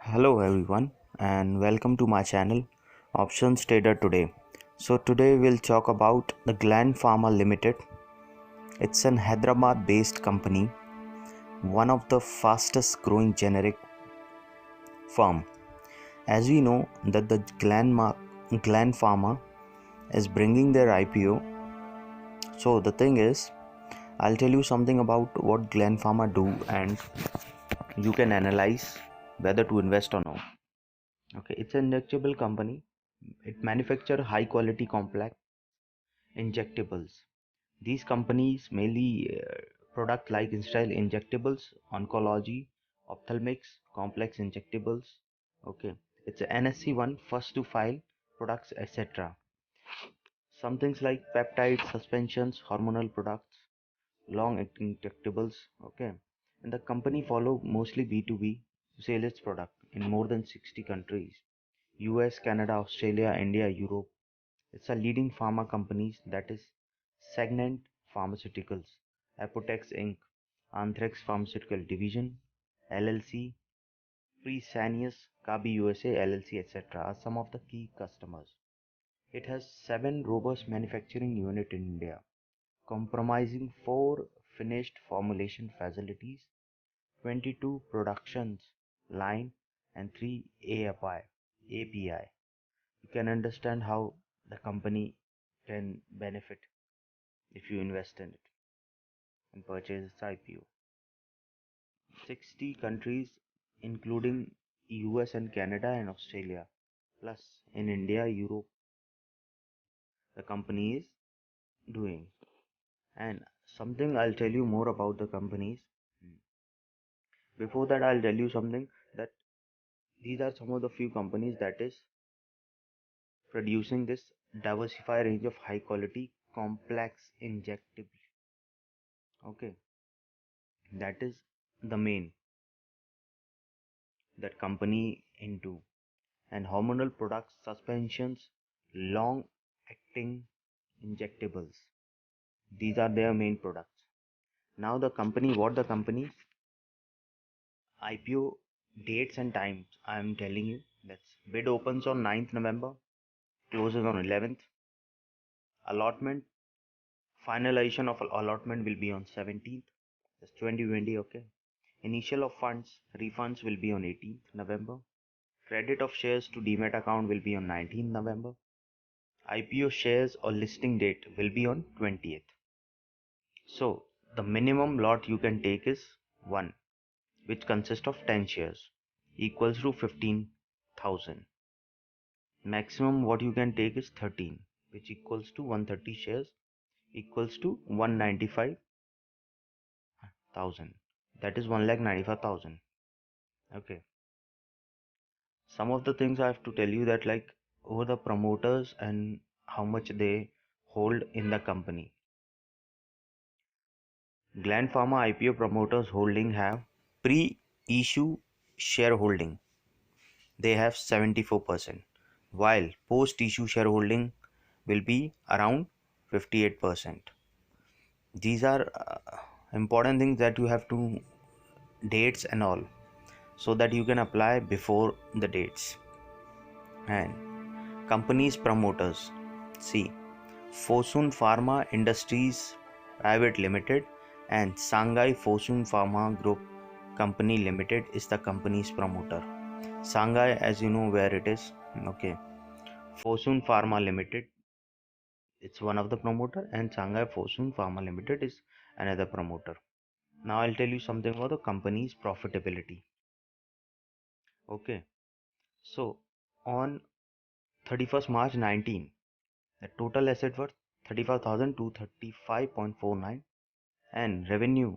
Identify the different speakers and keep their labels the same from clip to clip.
Speaker 1: Hello everyone and welcome to my channel Options Trader today. So today we'll talk about the Gland Pharma Limited. It's an Hyderabad based company, one of the fastest growing generic firm. As we know that the Gland Pharma is bringing their IPO. So the thing is, I'll tell you something about what Gland Pharma do and you can analyze whether to invest or not. Okay, it's an injectable company. It manufactures high quality complex injectables. These companies mainly product like sterile injectables, oncology, ophthalmics, complex injectables. Okay, it's a NSC one, first to file products, etc. Some things like peptides, suspensions, hormonal products, long acting injectables. Okay, and the company follow mostly B2B sales its product in more than 60 countries: US, Canada, Australia, India, Europe. It's a leading pharma companies, that is Sagnant Pharmaceuticals, Apotex Inc., Anthrax Pharmaceutical Division LLC, Fresenius Kabi USA LLC, etc. are some of the key customers. It has 7 robust manufacturing units in India, comprising 4 finished formulation facilities, 22 productions line, and 3 API. You can understand how the company can benefit if you invest in it and purchase its IPO. 60 countries including US and Canada and Australia, plus in India, Europe, the company is doing. And something I'll tell you more about the companies. Before that, I'll tell you something that these are some of the few companies that is producing this diversified range of high quality complex injectable. Okay, that is the main that company into. And hormonal products, suspensions, long acting injectables, these are their main products. Now the company, what the company IPO dates and times I am telling you. That's bid opens on 9th November, closes on 11th. Allotment, finalization of allotment will be on 17th, that's 2020. Okay, initial of funds refunds will be on 18th November. Credit of shares to demat account will be on 19th November. IPO shares or listing date will be on 20th. So the minimum lot you can take is 1, which consists of 10 shares, equals to 15,000. Maximum what you can take is 13, which equals to 130 shares, equals to 195,000. That is 1,95,000. Okay. Some of the things I have to tell you that, like, over the promoters and how much they hold in the company. Gland Pharma IPO promoters holding have pre-issue shareholding. They have 74%, while post-issue shareholding will be around 58%. These are important things that you have to dates and all, so that you can apply before the dates. And companies promoters, see, Fosun Pharma Industries Private Limited and Shanghai Fosun Pharma Group Company Limited is the company's promoter. Shanghai, as you know where it is. Okay, Fosun Pharma Limited, it's one of the promoter, and Shanghai Fosun Pharma Limited is another promoter. Now I'll tell you something about the company's profitability. Okay, so on 31st March 19, the total asset worth 35,235.49, and revenue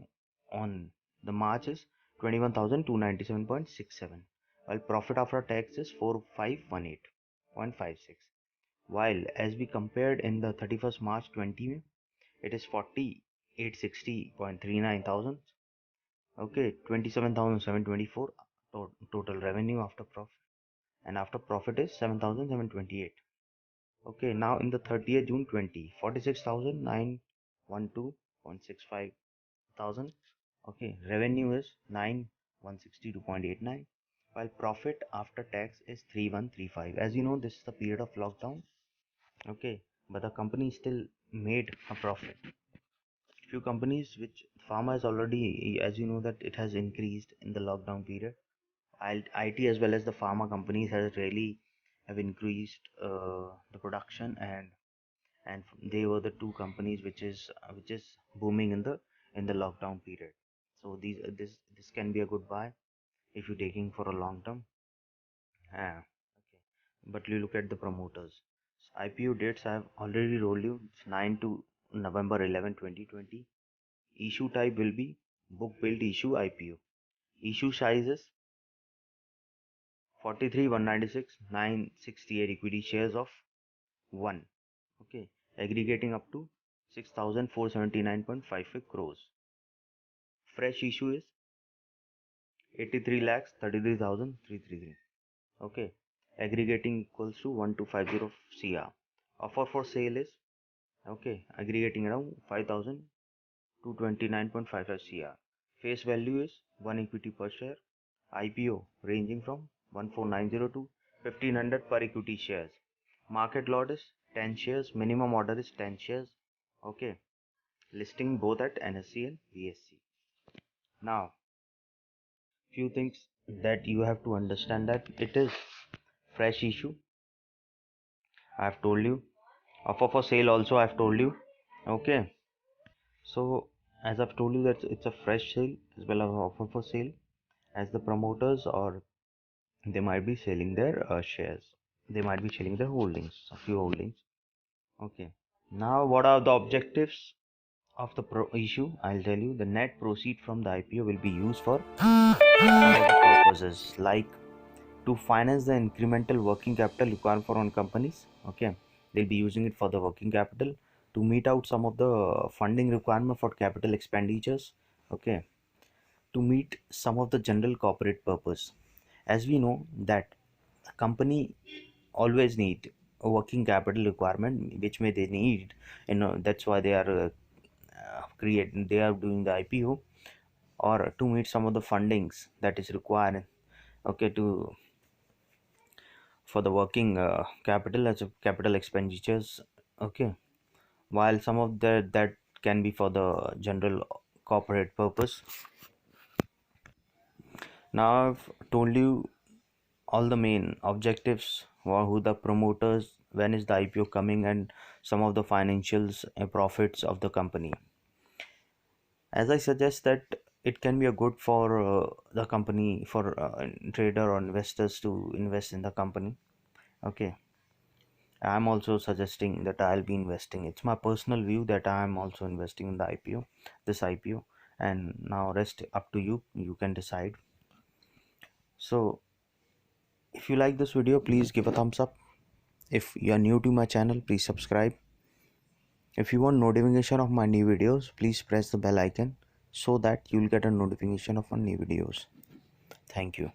Speaker 1: on the March is 21,297.67, while profit after tax is 4518.56. While as we compared in the 31st March 20, it is 4860.39 thousand. Okay, 27,724 total revenue after profit, and after profit is 7,728. Okay, now in the 30th June 20, 46,912.65 thousand. Okay, revenue is 9162.89, while profit after tax is 3135. As you know, this is the period of lockdown. Okay, but the company still made a profit. Few companies which pharma has already, as you know, that it has increased in the lockdown period. IT as well as the pharma companies has really have increased the production, and they were the two companies which is booming in the lockdown period. So this can be a good buy if you're taking for a long term. Okay. But you look at the promoters. IPO dates I have already told you. It's 9 to November 11, 2020. Issue type will be book build issue IPO. Issue size is 43,196, 968 equity shares of 1. Okay. Aggregating up to 6,479.55 crores. Fresh issue is 83 lakhs 33,333. Okay. Aggregating equals to 1250 CR. Offer for sale is, okay, aggregating around 5,229.55 CR. Face value is 1 equity per share. IPO ranging from 14902 to 1500 per equity shares. Market lot is 10 shares. Minimum order is 10 shares. Okay. Listing both at NSE and BSE. Now, few things that you have to understand, that it is fresh issue. I have told you. Offer for sale also I have told you. Okay. So as I've told you that it's a fresh sale as well as offer for sale, as the promoters, or they might be selling their shares. They might be selling their holdings, a few holdings. Okay. Now, what are the objectives of the issue? I'll tell you. The net proceed from the IPO will be used for some of the purposes, like to finance the incremental working capital required for own companies. Okay, they'll be using it for the working capital, to meet out some of the funding requirement for capital expenditures. Okay, to meet some of the general corporate purpose. As we know that a company always need a working capital requirement, which may they need, that's why they are they are doing the IPO, or to meet some of the fundings that is required, okay, to for the working capital as a capital expenditures. Okay, while some of that can be for the general corporate purpose. Now I've told you all the main objectives, or who the promoters, when is the IPO coming, and some of the financials and profits of the company. As I suggest that it can be a good for the company, for trader or investors to invest in the company. Okay, I'm also suggesting that I'll be investing. It's my personal view that I'm also investing in the this IPO, and now rest up to you. You can decide. So, if you like this video, please give a thumbs up. If you are new to my channel, please subscribe. If you want notification of my new videos, please press the bell icon so that you'll get a notification of my new videos. Thank you.